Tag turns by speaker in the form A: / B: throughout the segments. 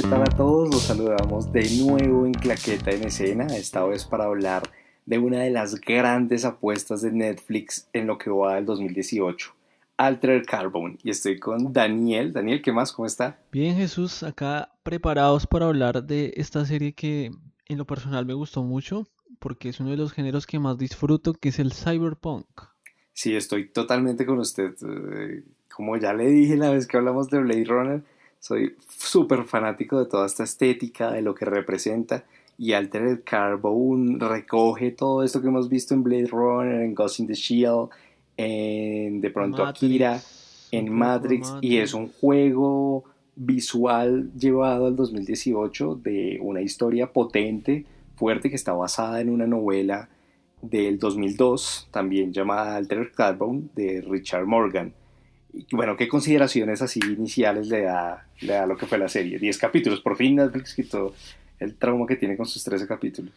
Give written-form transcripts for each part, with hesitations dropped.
A: ¿qué tal a todos? Los saludamos de nuevo en Claqueta en Escena, esta vez para hablar de una de las grandes apuestas de Netflix en lo que va del 2018, Altered Carbon. Y estoy con Daniel. Daniel, ¿qué más? ¿Cómo está?
B: Bien, Jesús, acá preparados para hablar de esta serie que en lo personal me gustó mucho, porque es uno de los géneros que más disfruto, que es el cyberpunk.
A: Sí, estoy totalmente con usted. Como ya le dije la vez que hablamos de Blade Runner, soy súper fanático de toda esta estética, de lo que representa. Y Altered Carbon recoge todo esto que hemos visto en Blade Runner, en Ghost in the Shell, en de pronto Akira,
B: Matrix, un
A: en
B: poco de
A: Matrix. Y es un
B: Matrix.
A: juego visual llevado al 2018 de una historia potente, fuerte, que está basada en una novela del 2002, también llamada Altered Carbon, de Richard Morgan. Y bueno, ¿qué consideraciones así iniciales le da lo que fue la serie? 10 capítulos, por fin Netflix quitó el trauma que tiene con sus 13 capítulos.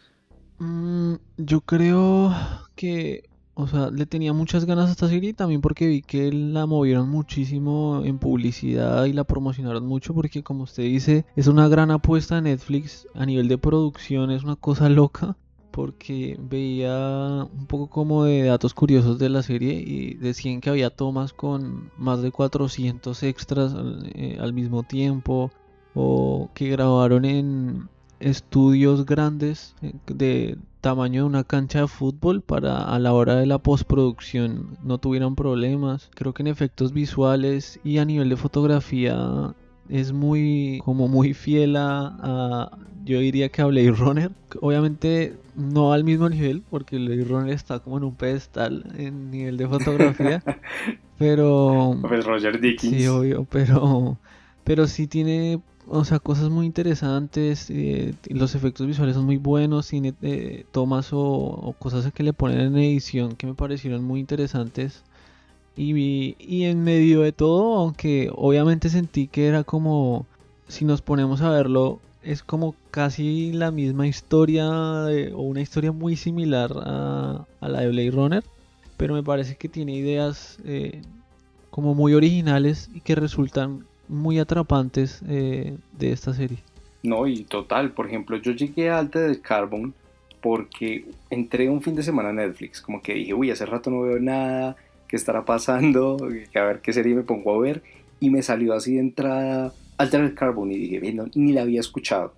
B: Yo creo que, o sea, le tenía muchas ganas a esta serie también porque vi que la movieron muchísimo en publicidad y la promocionaron mucho porque como usted dice, es una gran apuesta de Netflix a nivel de producción, es una cosa loca porque veía un poco como de datos curiosos de la serie y decían que había tomas con más de 400 extras al mismo tiempo o que grabaron en estudios grandes de tamaño de una cancha de fútbol para a la hora de la postproducción no tuvieran problemas. Creo que en efectos visuales y a nivel de fotografía es muy como muy fiel yo diría que a Blade Runner. Obviamente no al mismo nivel porque Blade Runner está como en un pedestal en nivel de fotografía, pero
A: Pues Roger
B: sí,
A: Dickens.
B: obvio, pero sí tiene, o sea, cosas muy interesantes, los efectos visuales son muy buenos, tiene tomas o cosas que le ponen en edición que me parecieron muy interesantes. Y en medio de todo, aunque obviamente sentí que era como, si nos ponemos a verlo, es como casi la misma historia o una historia muy similar a la de Blade Runner, pero me parece que tiene ideas como muy originales y que resultan muy atrapantes de esta serie.
A: No, y total, por ejemplo, yo llegué a Altered Carbon porque entré un fin de semana a Netflix, como que dije, uy, hace rato no veo nada, ¿qué estará pasando? Que a ver qué serie me pongo a ver, y me salió así de entrada Altered Carbon y dije, "Ve, no, ni la había escuchado.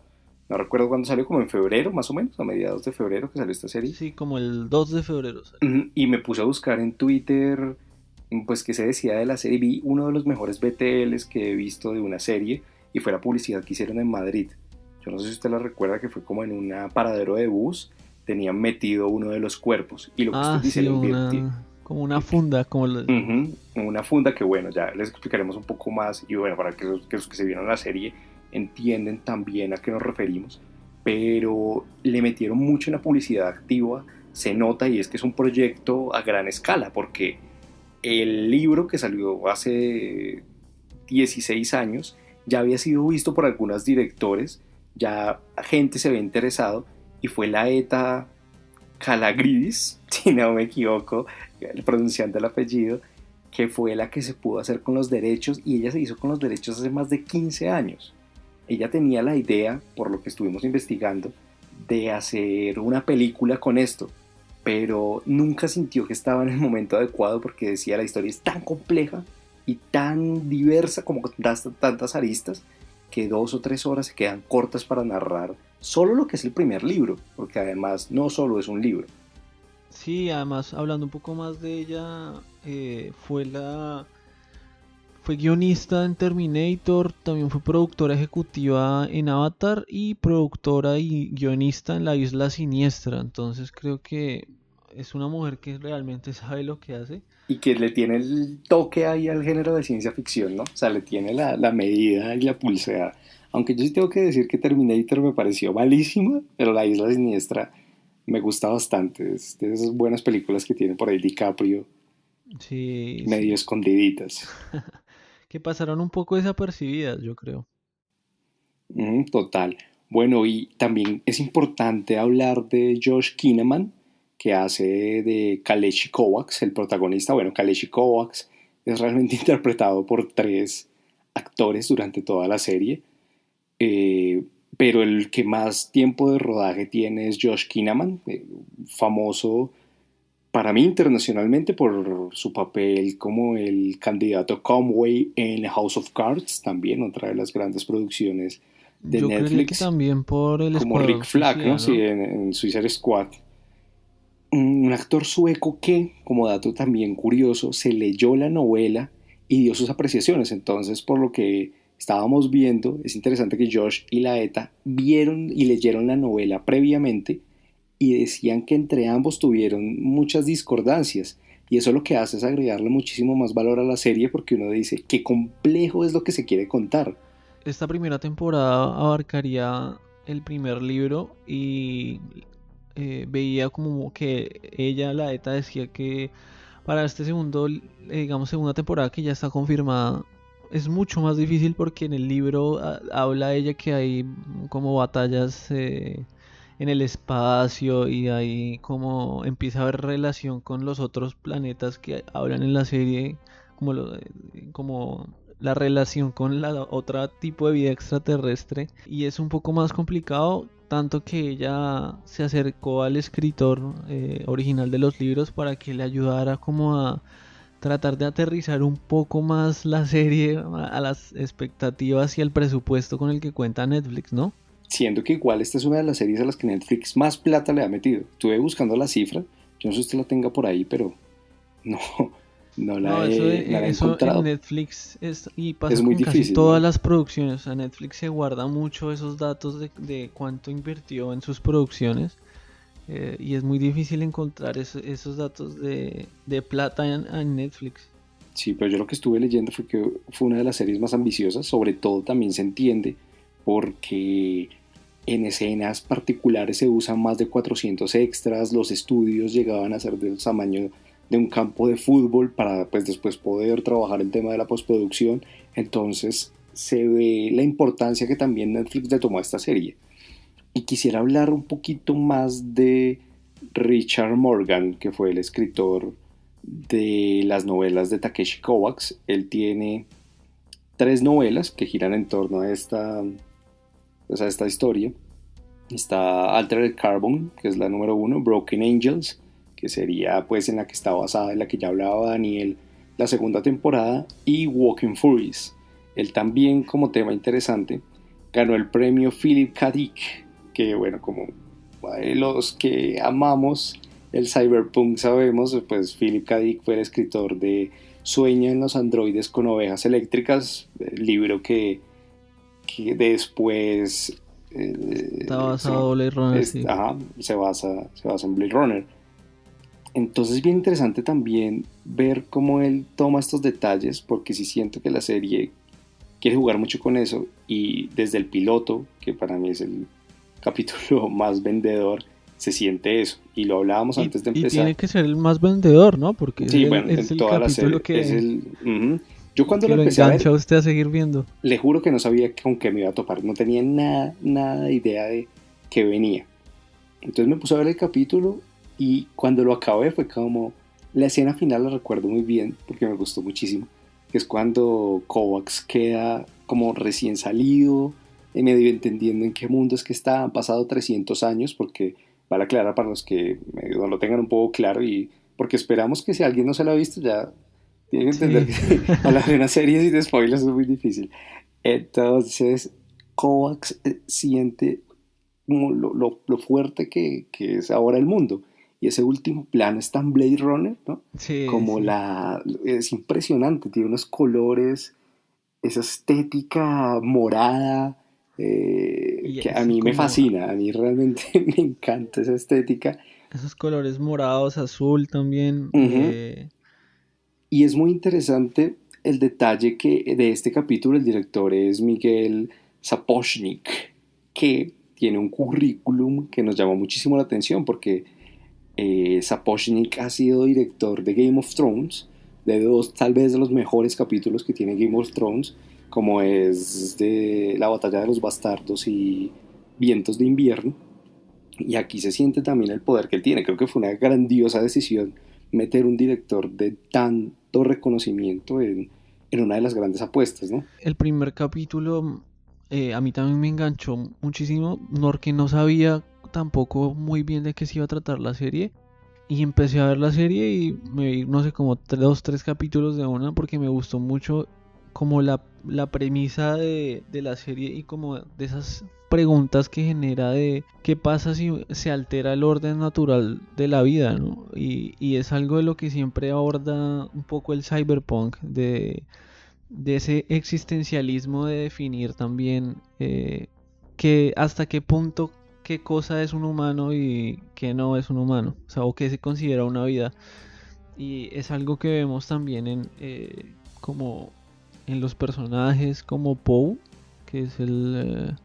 A: No recuerdo cuándo salió, como en febrero, más o menos, a mediados de febrero que salió esta serie.
B: Sí, como el 2 de febrero salió.
A: Y me puse a buscar en Twitter, pues qué se decía de la serie. Vi uno de los mejores BTLs que he visto de una serie y fue la publicidad que hicieron en Madrid. Yo no sé si usted la recuerda, que fue como en un paradero de bus, tenían metido uno de los cuerpos y lo que usted
B: Ah,
A: dice,
B: sí,
A: le invirtió.
B: como una funda, como lo decimos.
A: En una funda que bueno, ya les explicaremos un poco más y bueno, para que los que se vieron la serie entienden también a qué nos referimos, pero le metieron mucho en la publicidad activa, se nota, y es que es un proyecto a gran escala porque el libro que salió hace 16 años ya había sido visto por algunos directores, ya gente se había interesado y fue la ETA Calagridis, si no me equivoco, pronunciando el apellido, que fue la que se pudo hacer con los derechos, y ella se hizo con los derechos hace más de 15 años. Ella tenía la idea, por lo que estuvimos investigando, de hacer una película con esto, pero nunca sintió que estaba en el momento adecuado porque decía la historia es tan compleja y tan diversa, como con tantas aristas, que 2 o 3 horas se quedan cortas para narrar solo lo que es el primer libro, porque además no solo es un libro.
B: Sí, además, hablando un poco más de ella, fue guionista en Terminator, también fue productora ejecutiva en Avatar y productora y guionista en La Isla Siniestra. Entonces creo que es una mujer que realmente sabe lo que hace.
A: Y que le tiene el toque ahí al género de ciencia ficción, ¿no? O sea, le tiene la medida y la pulsera. Aunque yo sí tengo que decir que Terminator me pareció malísima, pero La Isla Siniestra me gusta bastante. Es de esas buenas películas que tiene por ahí DiCaprio,
B: Sí,
A: medio
B: sí.
A: escondiditas.
B: Que pasaron un poco desapercibidas, yo creo.
A: Total. Bueno, y también es importante hablar de Josh Kinnaman, que hace de Kaleshi Kovacs, el protagonista. Bueno, Kaleshi Kovacs es realmente interpretado por tres actores durante toda la serie. eh, pero el que más tiempo de rodaje tiene es Josh Kinnaman, famoso para mí internacionalmente por su papel como el candidato Conway en House of Cards, también otra de las grandes producciones de
B: Yo creería que
A: Netflix,
B: también por el
A: como Rick
B: Escuadrón
A: Flag,
B: Suicida,
A: ¿no? Sí,
B: ¿no?
A: en Suicide Squad. Un actor sueco que, como dato también curioso, se leyó la novela y dio sus apreciaciones. Entonces, por lo que estábamos viendo, es interesante que Josh y Laeta vieron y leyeron la novela previamente y decían que entre ambos tuvieron muchas discordancias. Y eso lo que hace es agregarle muchísimo más valor a la serie porque uno dice qué complejo es lo que se quiere contar.
B: Esta primera temporada abarcaría el primer libro y veía como que ella, la ETA, decía que para este segundo, digamos, segunda temporada que ya está confirmada, es mucho más difícil porque en el libro habla ella que hay como batallas en el espacio y ahí como empieza a haber relación con los otros planetas que hablan en la serie, como, como la relación con la otra tipo de vida extraterrestre y es un poco más complicado tanto que ella se acercó al escritor original de los libros para que le ayudara como a tratar de aterrizar un poco más la serie a las expectativas y al presupuesto con el que cuenta Netflix, ¿no?
A: Siendo que igual esta es una de las series a las que Netflix más plata le ha metido. Estuve buscando la cifra, yo no sé si usted la tenga por ahí, pero no,
B: No,
A: no la he
B: eso en
A: encontrado.
B: Netflix es y
A: Es
B: pasa
A: muy
B: con casi
A: difícil,
B: todas
A: ¿no?
B: las producciones. O sea, Netflix se guarda mucho esos datos de cuánto invirtió en sus producciones y es muy difícil encontrar esos datos de plata en Netflix.
A: Sí, pero yo lo que estuve leyendo fue que fue una de las series más ambiciosas, sobre todo también se entiende porque en escenas particulares se usan más de 400 extras, los estudios llegaban a ser del tamaño de un campo de fútbol para pues después poder trabajar el tema de la postproducción, entonces se ve la importancia que también Netflix le tomó a esta serie. Y quisiera hablar un poquito más de Richard Morgan, que fue el escritor de las novelas de Takeshi Kovacs. Él tiene tres novelas que giran en torno a pues a esta historia. Está Altered Carbon, que es la número uno, Broken Angels, que sería pues en la que está basada, en la que ya hablaba Daniel, la segunda temporada, y Walking Furies. Él también, como tema interesante, ganó el premio Philip K. Dick, que bueno, como los que amamos el cyberpunk sabemos, pues Philip K. Dick fue el escritor de Sueña en los androides con ovejas eléctricas, el libro que después
B: Está basado Blade Runner, sí.
A: ajá, se basa en Blade Runner. Entonces es bien interesante también ver cómo él toma estos detalles, porque sí siento que la serie quiere jugar mucho con eso y desde el piloto, que para mí es el capítulo más vendedor, se siente eso. Y lo hablábamos antes de
B: Y
A: empezar.
B: tiene que ser el más vendedor, ¿no? Porque
A: Sí, bueno,
B: es
A: en
B: el
A: toda la
B: capítulo
A: serie es el... Yo cuando lo
B: que lo
A: empecé a ver,
B: engancha a usted a seguir viendo.
A: le juro que no sabía con qué me iba a topar, no tenía nada de idea de qué venía. Entonces me puse a ver el capítulo y cuando lo acabé fue como... La escena final la recuerdo muy bien porque me gustó muchísimo, que es cuando Kovacs queda como recién salido, medio entendiendo en qué mundo es que está, han pasado 300 años, porque vale aclarar para los que no lo tengan un poco claro y porque esperamos que si alguien no se lo ha visto ya tiene que entender
B: Sí.
A: que hablar de una serie sin spoilers es muy difícil. Entonces, Kovacs siente como lo fuerte que es ahora el mundo. Y ese último plano es tan Blade Runner, ¿no?
B: Sí,
A: Como
B: sí.
A: la... Es impresionante, tiene unos colores, esa estética morada,
B: Y
A: que a
B: sí,
A: mí me
B: como
A: fascina, a mí realmente me encanta esa estética.
B: esos colores morados, azul también.
A: Ujú. Y es muy interesante el detalle que de este capítulo el director es Miguel Sapochnik, que tiene un currículum que nos llamó muchísimo la atención porque Sapochnik ha sido director de Game of Thrones, de dos, tal vez de los mejores capítulos que tiene Game of Thrones, como es de la batalla de los bastardos y vientos de invierno. Y aquí se siente también el poder que él tiene. Creo que fue una grandiosa decisión meter un director de tanto reconocimiento en una de las grandes apuestas, ¿no?
B: el primer capítulo a mí también me enganchó muchísimo, porque no sabía tampoco muy bien de qué se iba a tratar la serie. Y empecé a ver la serie y me vi, no sé, como dos, tres capítulos de una porque me gustó mucho como la premisa de la serie y como de esas preguntas que genera de qué pasa si se altera el orden natural de la vida, ¿no? Y es algo de lo que siempre aborda un poco el cyberpunk, de ese existencialismo de definir también que hasta qué punto qué cosa es un humano y qué no es un humano, o sea, o qué se considera una vida. Y es algo que vemos también en como en los personajes como Poe, que es el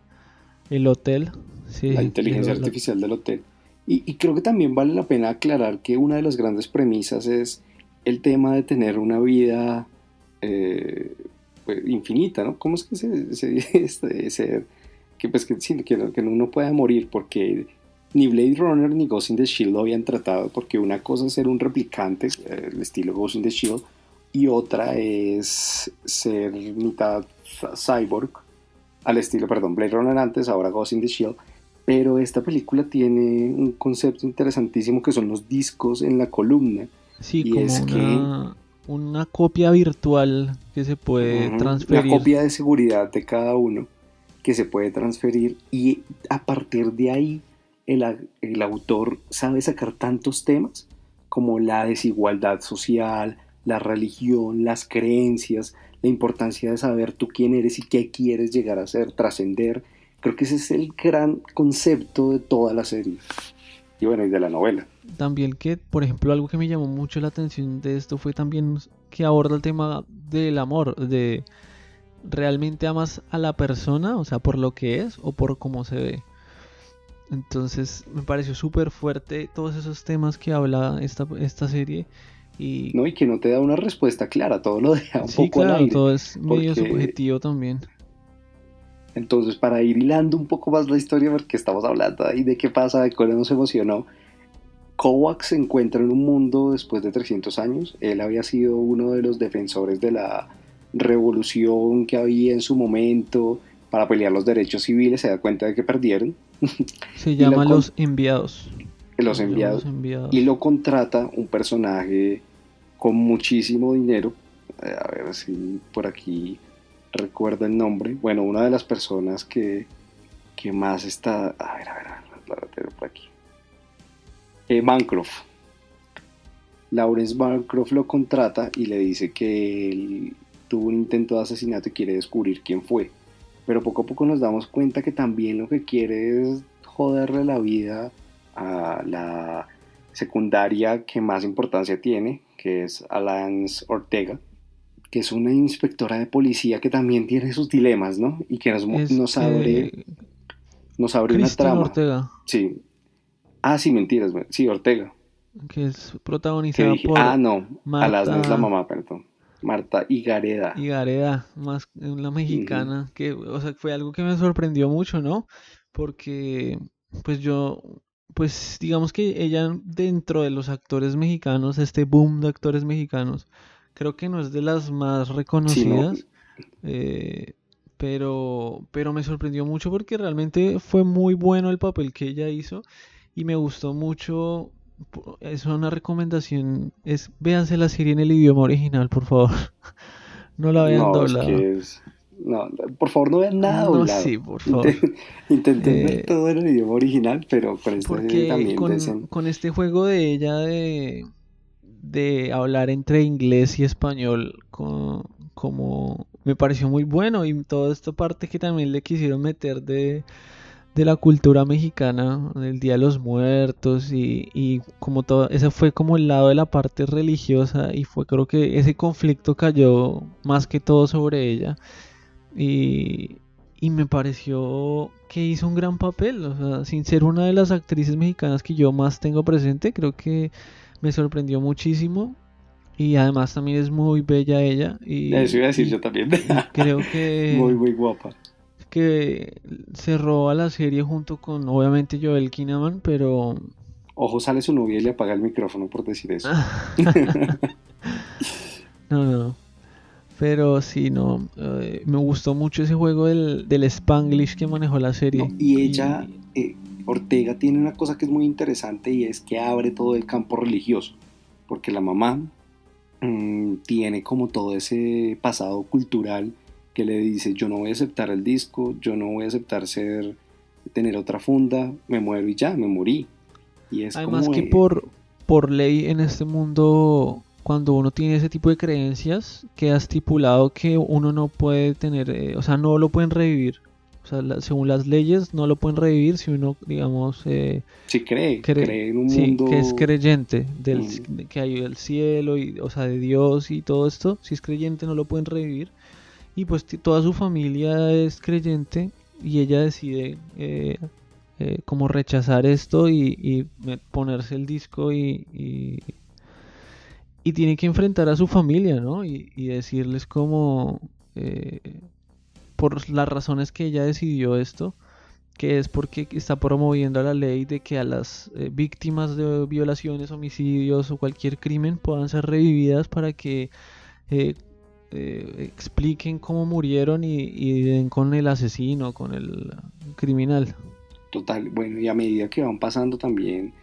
B: hotel,
A: La
B: sí,
A: inteligencia artificial del hotel. Y creo que también vale la pena aclarar que una de las grandes premisas es el tema de tener una vida pues, infinita, ¿no? ¿Cómo es que se dice ser que, pues, que, sí, que uno pueda morir? Porque ni Blade Runner ni Ghost in the Shield lo habían tratado, porque una cosa es ser un replicante, el estilo Ghost in the Shield, y otra es ser mitad cyborg, al estilo, perdón, Blade Runner antes, ahora Ghost in the Shield. Pero esta película tiene un concepto interesantísimo que son los discos en la columna.
B: sí,
A: Y
B: como
A: es que
B: una copia virtual que se puede
A: una
B: transferir.
A: copia de seguridad de cada uno que se puede transferir y a partir de ahí el autor sabe sacar tantos temas como la desigualdad social, la religión, las creencias, la importancia de saber tú quién eres y qué quieres llegar a ser, trascender. Creo que ese es el gran concepto de toda la serie y bueno, y de la novela.
B: También que, por ejemplo, algo que me llamó mucho la atención de esto fue también que aborda el tema del amor, de realmente amas a la persona, o sea, por lo que es o por cómo se ve. Entonces me pareció súper fuerte todos esos temas que habla esta serie. Y
A: ¿No? Y que no te da una respuesta clara, todo lo deja un
B: sí,
A: poco al
B: claro,
A: aire,
B: todo es medio
A: porque
B: subjetivo también.
A: entonces, para ir hilando un poco más la historia, porque estamos hablando ahí de qué pasa, de cómo nos emocionó, Kovacs se encuentra en un mundo después de 300 años. Él había sido uno de los defensores de la revolución que había en su momento para pelear los derechos civiles. Se da cuenta de que perdieron
B: Se
A: y
B: llama Los Enviados.
A: los
B: Los llama
A: enviados
B: Los
A: y
B: Enviados.
A: lo contrata un personaje con muchísimo dinero. A ver si por aquí recuerdo el nombre. Bueno, una de las personas que más está. La tengo por aquí. Bancroft. Lawrence Bancroft lo contrata y le dice que él tuvo un intento de asesinato y quiere descubrir quién fue. Pero poco a poco nos damos cuenta que también lo que quiere es joderle la vida a la secundaria que más importancia tiene, que es Alance Ortega, que es una inspectora de policía que también tiene sus dilemas, ¿no? Y que
B: Es
A: nos abre una
B: Kristen
A: trama.
B: Ortega,
A: Sí. Ah, sí, mentiras. Sí, Ortega.
B: que es
A: Que
B: protagonizada
A: dije,
B: por
A: no, Alasna es la
B: Marta
A: mamá, perdón. Marta Higareda.
B: Higareda, más una
A: Ujú.
B: mexicana, que, o sea, fue algo que me sorprendió mucho, ¿no? Porque, pues yo, pues digamos que ella dentro de los actores mexicanos, este boom de actores mexicanos, creo que no es de las más
A: Sí, no,
B: reconocidas, eh, pero me sorprendió mucho porque realmente fue muy bueno el papel que ella hizo y me gustó mucho. Es una recomendación, es véanse la serie en el idioma original, por favor. No la vean
A: no, es
B: doblada.
A: que es... No, por favor no vean nada
B: No,
A: doblado.
B: sí, por favor.
A: Intenten ver
B: Eh,
A: todo en el idioma original, pero con esta serie
B: porque
A: también dicen...
B: con este juego de ella de hablar entre inglés y español, como me pareció muy bueno y toda esta parte que también le quisieron meter de la cultura mexicana, del Día de los Muertos y como todo, ese fue como el lado de la parte religiosa y fue creo que ese conflicto cayó más que todo sobre ella y, y me pareció que hizo un gran papel, o sea, sin ser una de las actrices mexicanas que yo más tengo presente, creo que me sorprendió muchísimo y además también es muy bella ella
A: Eso iba a decir yo también.
B: y creo
A: Muy, muy guapa.
B: que se roba la serie junto con obviamente Joel Kinnaman, pero
A: Ojo, sale su novia y le apaga el micrófono por decir eso.
B: no, no, Pero sí, no, me gustó mucho ese juego del Spanglish que manejó la
A: No,
B: serie.
A: y ella,
B: Y
A: Ortega, tiene una cosa que es muy interesante y es que abre todo el campo religioso, porque la mamá tiene como todo ese pasado cultural que le dice: yo no voy a aceptar el disco, yo no voy a aceptar tener otra funda, me muero y ya, me morí. Y es
B: además
A: como,
B: que por ley en este mundo, cuando uno tiene ese tipo de creencias, queda estipulado que uno no puede tener, o sea, no lo pueden revivir. O sea, según las leyes, no lo pueden revivir si uno, digamos,
A: si cree en un
B: sí, que es
A: mundo.
B: creyente
A: mm,
B: de que hay el cielo, y, o sea, de Dios y todo esto. Si es creyente, no lo pueden revivir. Y pues toda su familia es creyente y ella decide como rechazar esto y ponerse el disco y tiene que enfrentar a su familia, ¿no? Y decirles como eh, por las razones que ella decidió esto, que es porque está promoviendo la ley de que a las víctimas de violaciones, homicidios o cualquier crimen puedan ser revividas para que eh, expliquen cómo murieron y den con el asesino, con el criminal.
A: Total, bueno, y a medida que van pasando también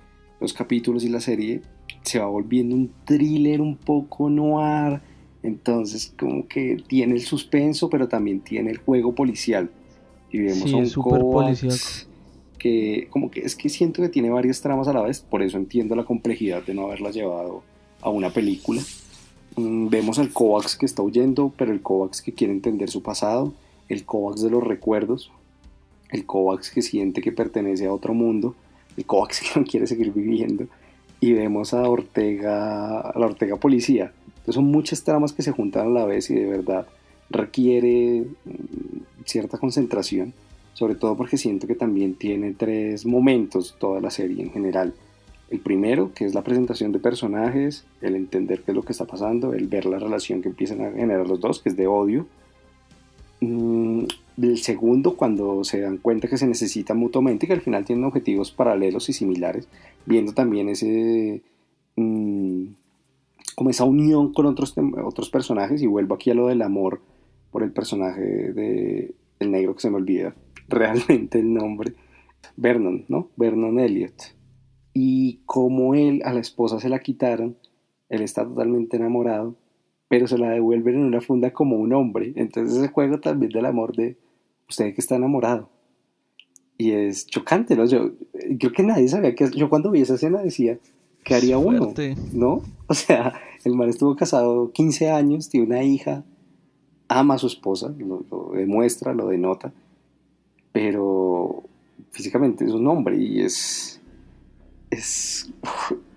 A: los capítulos y la serie, se va volviendo un thriller un poco noir, entonces como que tiene el suspenso, pero también tiene el juego policial. Y vemos a
B: Sí, es
A: un
B: súper policíaco.
A: Kovacs que como que es que siento que tiene varias tramas a la vez, por eso entiendo la complejidad de no haberla llevado a una película. Vemos al Kovacs que está huyendo, pero el Kovacs que quiere entender su pasado, el Kovacs de los recuerdos, el Kovacs que siente que pertenece a otro mundo, el Kovacs que no quiere seguir viviendo, y vemos a Ortega, a la Ortega policía. Entonces son muchas tramas que se juntan a la vez y de verdad requiere cierta concentración, sobre todo porque siento que también tiene tres momentos toda la serie en general. El primero, que es la presentación de personajes, el entender qué es lo que está pasando, el ver la relación que empiezan a generar los dos, que es de odio. Mm, el segundo, cuando se dan cuenta que se necesitan mutuamente y que al final tienen objetivos paralelos y similares, viendo también mm, como esa unión con otros personajes. Y vuelvo aquí a lo del amor por el personaje el negro, que se me olvida realmente el nombre, Vernon, ¿no? Vernon Elliot. Y como él, a la esposa se la quitaron, él está totalmente enamorado, pero se la devuelven en una funda como un hombre. Entonces ese juego también del amor de usted que está enamorado. Y es chocante, ¿no? Yo creo que nadie sabía que... Yo cuando vi esa escena decía, ¿qué
B: Es
A: haría uno?
B: fuerte.
A: ¿No? O sea, el man estuvo casado 15 años, tiene una hija, ama a su esposa, lo demuestra, lo denota, pero físicamente es un hombre y es,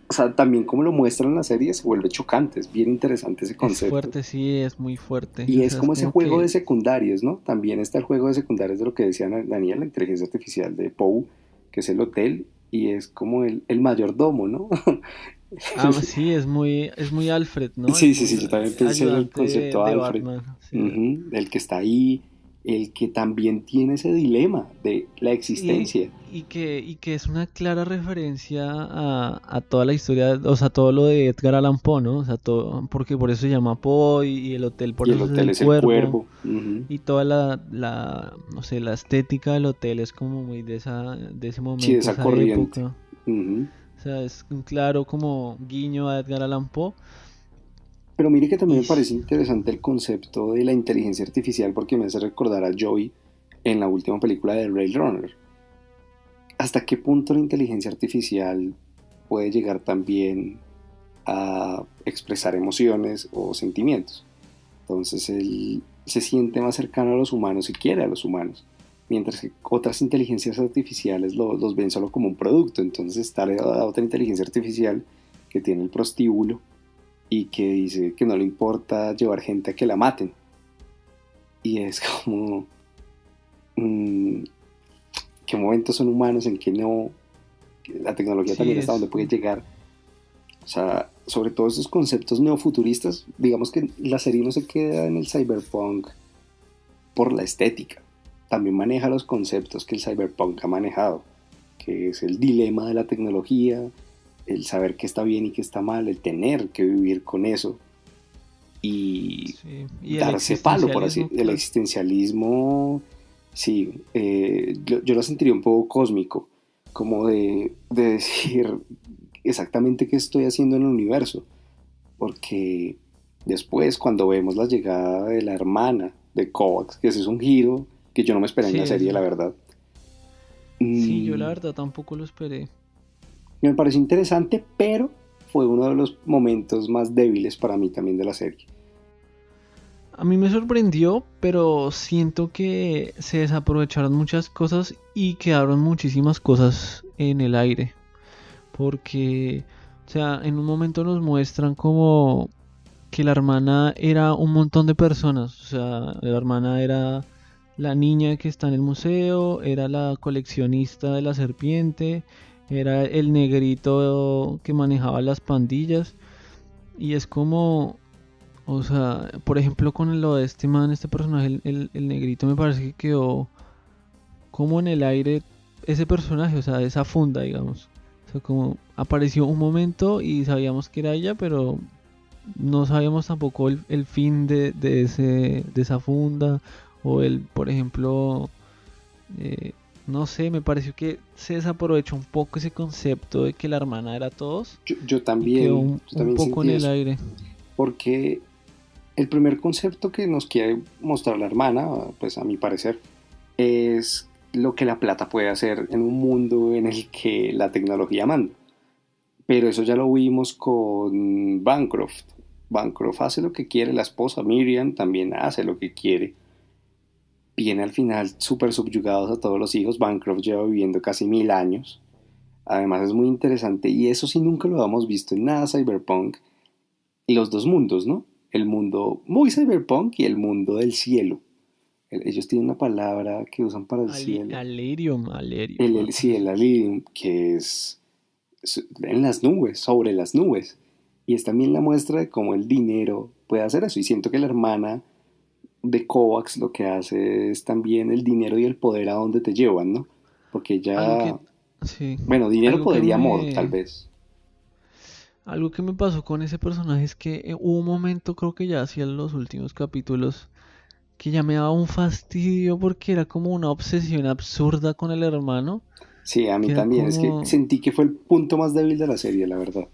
A: o sea, también como lo muestran en la serie se vuelve chocante, es bien interesante ese
B: Es
A: concepto.
B: fuerte, sí, es muy fuerte.
A: Y
B: O
A: es
B: sea, es
A: como ese
B: como
A: juego de
B: que
A: secundarios, ¿no? También está el juego de secundarios de lo que decía Daniel, la inteligencia artificial de Poe, que es el hotel, y es como el mayordomo, ¿no?
B: sí, es muy Alfred, ¿no? Es
A: Sí, sí,
B: muy
A: sí, yo también pensé en el
B: ayudante
A: concepto
B: de
A: Alfred.
B: Batman. Sí.
A: El que está ahí, el que también tiene ese dilema de la
B: Y,
A: existencia.
B: y que es una clara referencia a toda la historia, o sea, todo lo de Edgar Allan Poe, ¿no? O sea, todo, porque por eso se llama Poe y el hotel por
A: Y el
B: eso es
A: hotel
B: el
A: es el
B: cuervo.
A: cuervo. Ujú.
B: Y toda no sé, la estética del hotel es como muy de ese
A: Sí, de
B: momento,
A: esa
B: esa
A: corriente.
B: época.
A: Ujú.
B: O sea, es un claro como guiño a Edgar Allan Poe.
A: Pero mire que también
B: Y
A: me parece interesante el concepto de la inteligencia artificial porque me hace recordar a Joey en la última película de Blade Runner. ¿Hasta qué punto la inteligencia artificial puede llegar también a expresar emociones o sentimientos? Entonces él se siente más cercano a los humanos y quiere a los humanos, mientras que otras inteligencias artificiales los ven solo como un producto. Entonces está la otra inteligencia artificial que tiene el prostíbulo y que dice que no le importa llevar gente a que la maten. Y es como, mmm, ¿qué momentos son humanos en que no? La tecnología
B: sí,
A: también está donde puede llegar. O sea, sobre todo estos conceptos neofuturistas, digamos que la serie no se queda en el cyberpunk por la estética, también maneja los conceptos que el cyberpunk ha manejado, que es el dilema de la tecnología, el saber qué está bien y qué está mal, el tener que vivir con eso. y
B: Sí. Y el
A: darse palo, por así,
B: existencialismo,
A: el
B: claro.
A: existencialismo, sí, yo lo sentiría un poco cósmico, como de decir exactamente qué estoy haciendo en el universo, porque después cuando vemos la llegada de la hermana de Kovacs, que ese es un giro que yo no me esperé en
B: Sí,
A: la serie, la verdad,
B: sí, yo la
A: mm,
B: verdad tampoco lo esperé.
A: me pareció interesante, pero fue uno de los momentos más débiles para mí también de la serie.
B: A mí me sorprendió, pero siento que se desaprovecharon muchas cosas y quedaron muchísimas cosas en el aire. Porque, o sea, en un momento nos muestran como que la hermana era un montón de personas. O sea, la hermana era la niña que está en el museo, era la coleccionista de la serpiente, era el negrito que manejaba las pandillas. Y es como, o sea, por ejemplo, con lo de este man, este personaje, el negrito, me parece que quedó como en el aire ese personaje, o sea, esa funda, digamos. O sea, como apareció un momento y sabíamos que era ella, pero no sabíamos tampoco el fin de esa funda. O el, por ejemplo, eh, no sé, me pareció que se desaprovechó un poco ese concepto de que la hermana era todos y quedó
A: Yo
B: un
A: también
B: poco
A: sentí
B: en el
A: eso,
B: aire.
A: porque el primer concepto que nos quiere mostrar la hermana, pues a mi parecer, es lo que la plata puede hacer en un mundo en el que la tecnología manda. Pero eso ya lo vimos con Bancroft. Bancroft hace lo que quiere, la esposa Miriam también hace lo que quiere. Viene al final súper subyugados a todos los hijos. Bancroft lleva viviendo casi 1000 años. Además es muy interesante y eso sí nunca lo habíamos visto en nada cyberpunk. Los dos mundos, ¿no? El mundo muy cyberpunk y el mundo del cielo. Ellos tienen una palabra que usan para el cielo.
B: Alerium, una cosa
A: Sí, el
B: así.
A: Alirium, que es en las nubes, sobre las nubes. Y es también la muestra de cómo el dinero puede hacer eso. Y siento que la hermana de Kovacs lo que hace es también el dinero y el poder a donde te llevan, ¿no? Porque
B: Algo que,
A: ya,
B: sí,
A: bueno, dinero,
B: algo que
A: poder y amor, tal
B: me,
A: vez.
B: algo que me pasó con ese personaje es que hubo un momento, creo que ya hacia los últimos capítulos, que ya me daba un fastidio porque era como una obsesión absurda con el hermano,
A: Sí, a mí
B: que era
A: también. Es que
B: como,
A: sentí que fue el punto más débil de la serie, la verdad.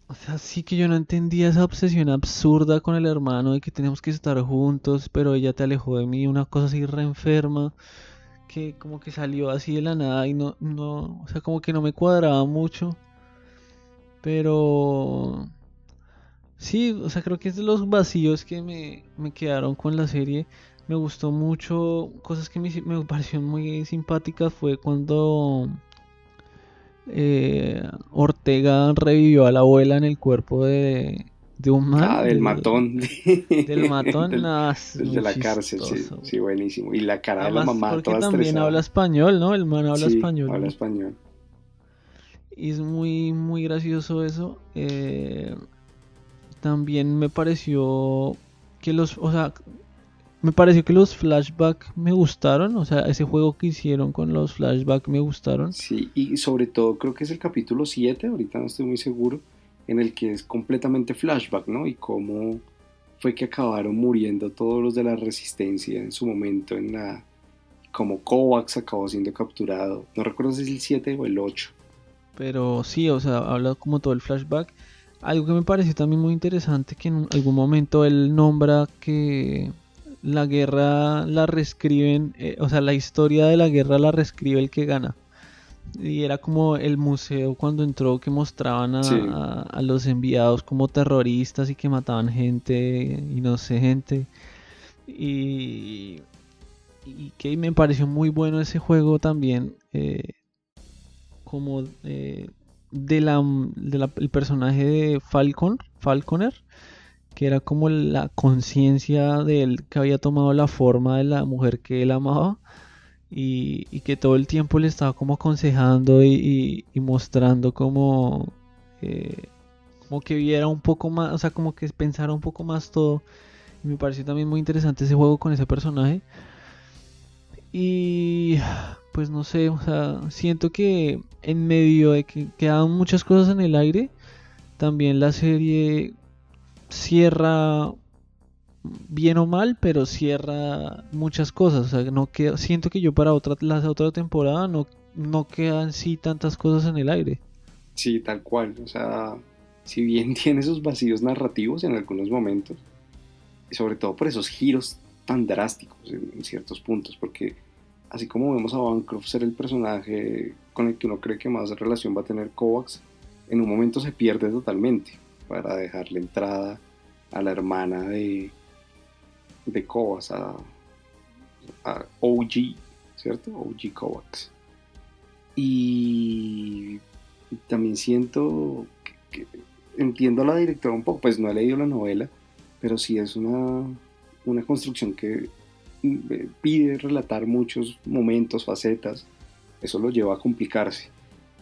B: o sea, sí que yo no entendía esa obsesión absurda con el hermano de que tenemos que estar juntos, pero ella te alejó de mí, una cosa así re enferma, que como que salió así de la nada y o sea, como que no me cuadraba mucho, pero sí, o sea, creo que es de los vacíos que me quedaron con la serie. Me gustó mucho, cosas que me parecieron muy simpáticas fue cuando Ortega revivió a la abuela en el cuerpo de un
A: Ah,
B: man,
A: del matón,
B: del matón.
A: del,
B: Nada, es
A: del de
B: muy
A: la cárcel, sí,
B: chistoso,
A: sí,
B: güey.
A: buenísimo. Y la cara de la
B: Además,
A: mamá
B: porque
A: toda
B: también habla
A: estresada.
B: español, ¿no? El man habla
A: Sí,
B: español
A: habla español.
B: y es muy, muy gracioso eso. También me pareció que o sea, me pareció que los flashbacks me gustaron, o sea, ese juego que hicieron con los flashbacks me gustaron,
A: Sí, y sobre todo creo que es el capítulo 7 ahorita no estoy muy seguro, en el que es completamente flashback, ¿no? Y cómo fue que acabaron muriendo todos los de la resistencia en su momento como Kovacs acabó siendo capturado. No recuerdo si es el 7 o el 8.
B: pero sí, o sea, habla como todo el flashback. Algo que me pareció también muy interesante, que en algún momento él nombra que la guerra la reescriben, o sea, la historia de la guerra la reescribe el que gana. Y era como el museo cuando entró que mostraban
A: Sí,
B: a los enviados como terroristas y que mataban gente inocente. Y, y que me pareció muy bueno ese juego también, como el personaje de Falconer, que era como la conciencia de él que había tomado la forma de la mujer que él amaba y que todo el tiempo le estaba como aconsejando y mostrando eh, como que viera un poco más, o sea, como que pensara un poco más todo. Y me pareció también muy interesante ese juego con ese personaje. Y pues no sé, o sea, siento que en medio de que quedan muchas cosas en el aire, también la serie cierra bien o mal, pero cierra muchas cosas. O sea, no queda, siento que yo para la otra temporada no quedan sí tantas cosas en el aire.
A: Sí, tal cual. O sea, si bien tiene esos vacíos narrativos en algunos momentos, y sobre todo por esos giros tan drásticos en ciertos puntos, porque así como vemos a Bancroft ser el personaje con el que uno cree que más relación va a tener Kovacs, en un momento se pierde totalmente para dejarle entrada a la hermana de Kovacs, a OG, ¿cierto? OG Kovacs. Y también siento que entiendo a la directora un poco, pues no he leído la novela, pero sí es una construcción que pide relatar muchos momentos, facetas, eso lo lleva a complicarse.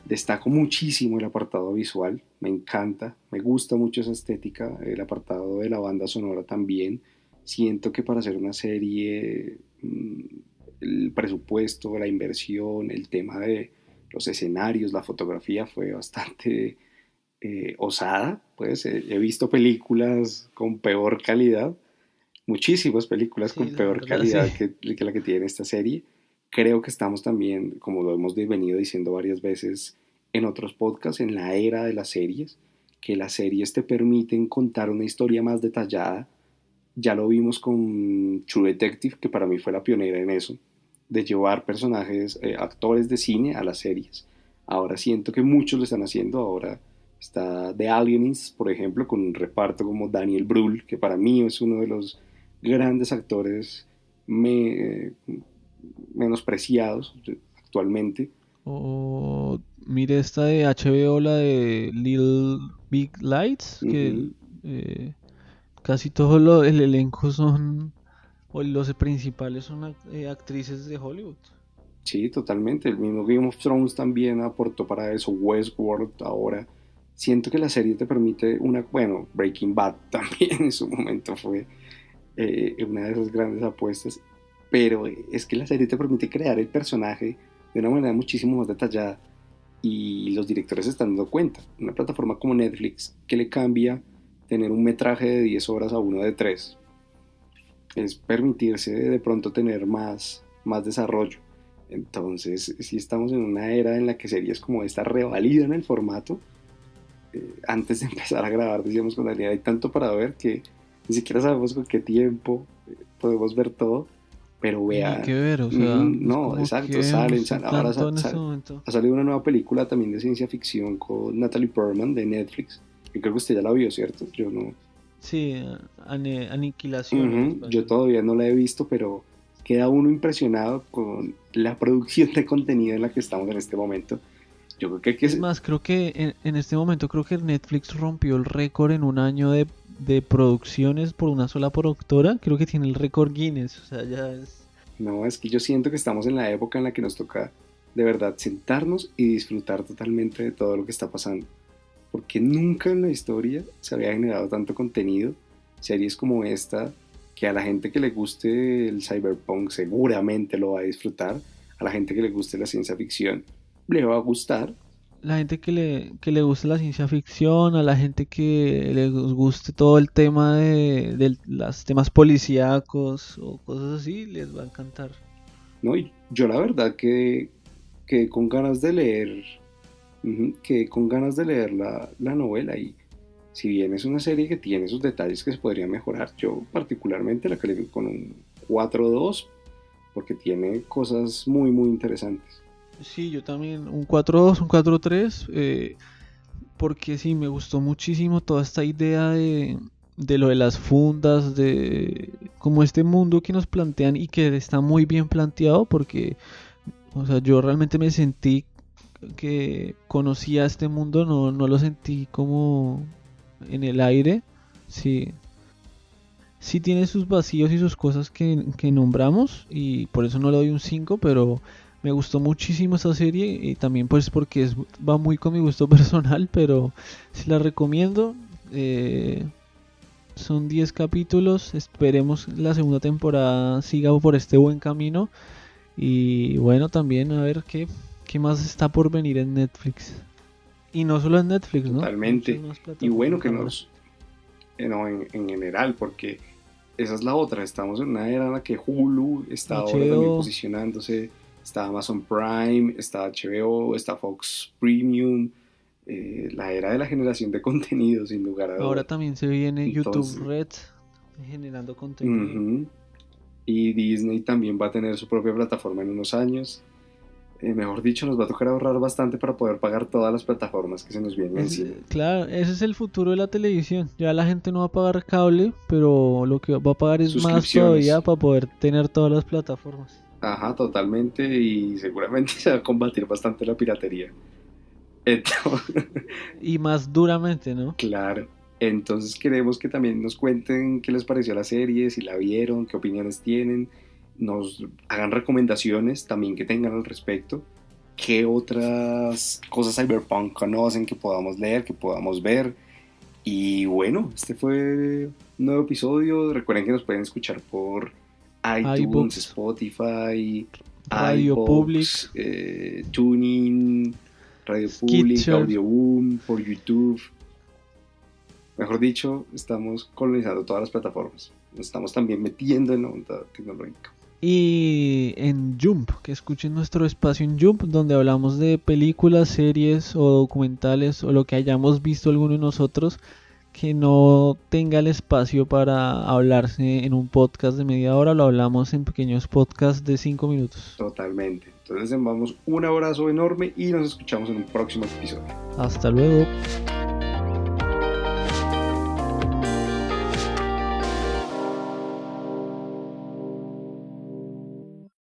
A: Destaco muchísimo el apartado visual, me encanta, me gusta mucho esa estética, el apartado de la banda sonora también. Siento que para hacer una serie, el presupuesto, la inversión, el tema de los escenarios, la fotografía fue bastante osada. Pues he visto películas con peor calidad, muchísimas películas
B: Sí,
A: con
B: la
A: peor
B: verdad, sí.
A: calidad que la que tiene esta serie. Creo que estamos también, como lo hemos venido diciendo varias veces en otros podcasts, en la era de las series, que las series te permiten contar una historia más detallada. Ya lo vimos con True Detective, que para mí fue la pionera en eso, de llevar personajes, actores de cine a las series. Ahora siento que muchos lo están haciendo. Ahora está The Alienist, por ejemplo, con un reparto como Daniel Brühl, que para mí es uno de los grandes actores me, menospreciados actualmente.
B: O mire esta de HBO, la de Little Big Lights, que
A: Ujú.
B: eh, casi todo el elenco son, o los principales son actrices de Hollywood.
A: Sí, totalmente. El mismo Game of Thrones también aportó para eso. Westworld ahora. Siento que la serie te permite bueno, Breaking Bad también en su momento fue una de esas grandes apuestas, pero es que la serie te permite crear el personaje de una manera muchísimo más detallada y los directores se están dando cuenta. Una plataforma como Netflix, que le cambia tener un metraje de 10 horas a uno de 3, es permitirse de pronto tener más desarrollo. Entonces, si estamos en una era en la que series como esta revalidan el formato. Antes de empezar a grabar decíamos con Daniel, hay tanto para ver que ni siquiera sabemos con qué tiempo podemos ver todo, pero
B: Y ni
A: vean,
B: qué ver, o sea, es
A: no,
B: como
A: exacto,
B: que no sé
A: ahora
B: tanto en este momento.
A: ha salido una nueva película también de ciencia ficción con Natalie Portman de Netflix, que creo que usted ya la vio, ¿cierto? Yo no.
B: Sí, Aniquilación en
A: Yo
B: español.
A: todavía no la he visto, pero queda uno impresionado con la producción de contenido en la que estamos en este momento. Yo creo que hay
B: Es
A: que.
B: más, creo que en este momento creo que Netflix rompió el récord en un año de producciones por una sola productora. Creo que tiene el récord Guinness, o sea, ya es...
A: No, es que yo siento que estamos en la época en la que nos toca de verdad sentarnos y disfrutar totalmente de todo lo que está pasando. Porque nunca en la historia se había generado tanto contenido, series como esta, que a la gente que le guste el cyberpunk seguramente lo va a disfrutar, a la gente que le guste la ciencia ficción le va a gustar.
B: La gente que le guste la ciencia ficción, a la gente que le guste todo el tema de los temas policíacos o cosas así, les va a encantar.
A: ¿No? Y yo la verdad que con ganas de leer, que con ganas de leer la novela. Y si bien es una serie que tiene sus detalles que se podrían mejorar, yo particularmente la califico con un 4.2 porque tiene cosas muy muy interesantes.
B: Sí, yo también, un 4-2, un 4-3, porque sí, me gustó muchísimo toda esta idea de lo de las fundas, de como este mundo que nos plantean y que está muy bien planteado, porque, o sea, yo realmente me sentí que conocía este mundo, no lo sentí como en el aire, sí. Sí tiene sus vacíos y sus cosas que nombramos y por eso no le doy un 5, pero me gustó muchísimo esta serie y también pues porque va muy con mi gusto personal, pero sí la recomiendo. Eh, Son 10 capítulos, esperemos la segunda temporada siga por este buen camino y bueno, también a ver qué más está por venir en Netflix. Y no solo en Netflix, ¿no? Muchas
A: Totalmente.
B: más
A: Y bueno
B: plataformas
A: que
B: habrá.
A: nos, no, en general, porque esa es la otra. Estamos en una era en la que Hulu está ahora también
B: HBO.
A: posicionándose. Está Amazon Prime, está HBO, está Fox Premium. La era de la generación de contenido, sin lugar a
B: Ahora
A: dudas.
B: también se viene YouTube
A: Entonces,
B: Red generando contenido.
A: ujú. Y Disney también va a tener su propia plataforma en unos años. Mejor dicho, nos va a tocar ahorrar bastante para poder pagar todas las plataformas que se nos vienen encima.
B: Claro, ese es el futuro de la televisión. Ya la gente no va a pagar cable, pero lo que va a pagar es más todavía
A: Suscripciones.
B: para poder tener todas las plataformas.
A: Ajá, totalmente. Y seguramente se va a combatir bastante la piratería. Entonces,
B: Y más duramente, ¿no?
A: claro. Entonces queremos que también nos cuenten qué les pareció la serie, si la vieron, qué opiniones tienen, nos hagan recomendaciones también que tengan al respecto, qué otras cosas cyberpunk conocen que podamos leer, que podamos ver. Y bueno, este fue un nuevo episodio. Recuerden que nos pueden escuchar por iTunes,
B: iBooks,
A: Spotify,
B: Radio Public,
A: iBox, Tuning, Radio Public,
B: Skitcher.
A: Audioboom, por YouTube. Mejor dicho, estamos colonizando todas las plataformas. Nos estamos también metiendo en la onda tecnológica.
B: Y en Jump, que escuchen nuestro espacio en Jump, donde hablamos de películas, series o documentales o lo que hayamos visto alguno de nosotros que no tenga el espacio para hablarse en un podcast de media hora, lo hablamos en pequeños podcasts de 5 minutos.
A: Totalmente. Entonces les enviamos un abrazo enorme y nos escuchamos en un próximo episodio.
B: Hasta luego.